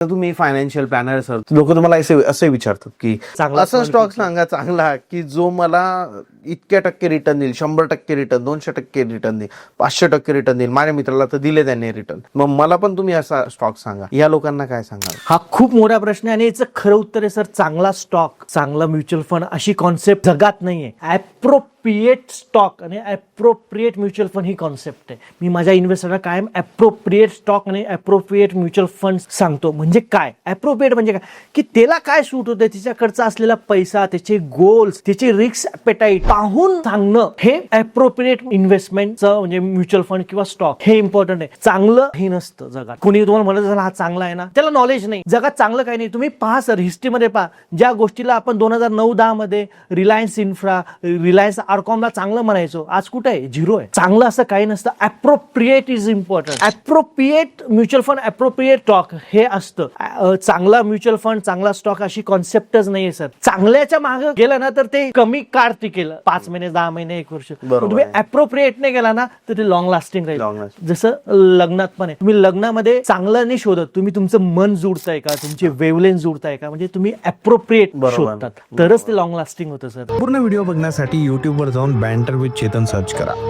तुम्ही financial planar sir, लोक तुम्हाला असे विचारतात की असा स्टॉक सांगा चांगला की जो मला इतक्या टक्के रिटर्न देईल, 100% रिटर्न, 200% रिटर्न देईल, 500% रिटर्न देईल. माझ्या मित्राला तर दिले त्यांनी रिटर्न, मग मला पण तुम्ही असा स्टॉक सांगा. या लोकांना काय सांगाल? हा खूप मोठा प्रश्न आहे आणि याचं खरं उत्तर आहे सर, चांगला स्टॉक, चांगला म्युच्युअल फंड अशी कॉन्सेप्ट जगात नाहीये. ऍप्रोप्रिएट स्टॉक आणि ऍप्रोप्रिएट म्युच्युअल फंड ही कॉन्सेप्ट आहे. मी माझ्या इन्व्हेस्टरला कायम ऍप्रोप्रिएट स्टॉक आणि ऍप्रोप्रिएट म्युच्युअल फंड सांगतो. म्हणजे काय ऍप्रोप्रिएट म्हणजे काय, की त्याला काय सूट होतं, तिच्याकडचा असलेला पैसा, त्याचे गोल्स, त्याचे रिस्क ॲपेटाईट पाहून सांगणं, हे ऍप्रोप्रिएट इन्व्हेस्टमेंटचं म्हणजे म्युच्युअल फंड किंवा स्टॉक हे इम्पॉर्टंट आहे. चांगलं हे नसतं जगात. कुणी तुम्हाला म्हणत असेल हा चांगला आहे ना, त्याला नॉलेज नाही. जगात चांगलं काही नाही. तुम्ही पहा सर, हिस्ट्रीमध्ये पहा, ज्या गोष्टीला आपण 2009-10 मध्ये रिलायन्स इन्फ्रा, रिलायन्स आर्कॉमला चांगलं म्हणायचो, आज कुठे आहे? झिरो आहे. चांगलं असं काही नसतं. Appropriate is important. Appropriate mutual fund, appropriate stock हे असतं. चांगला म्युच्युअल फंड, चांगला स्टॉक अशी कॉन्सेप्टच नाहीये सर. चांगल्याच्या मागे गेलं ना तर ते कमी काळ टिकेल, 5 महिने, 10 महिने, 1 वर्ष. तुम्ही ऍप्रोप्रिएट नाही गेला ना तर ते लॉंग लास्टिंग राहील. जसं लग्नात पण आहे, तुम्ही लग्नामध्ये चांगलं नाही शोधत, तुम्ही तुमचं मन जुळताय का, तुमचे वेवलेन जुळताय का, म्हणजे तुम्ही ऍप्रोप्रिएट शोधतात, तरच ते लॉंग लास्टिंग होतं सर. पूर्ण व्हिडिओ बघण्यासाठी YouTube वर जाऊन बँटर विथ चेतन सर्च करा.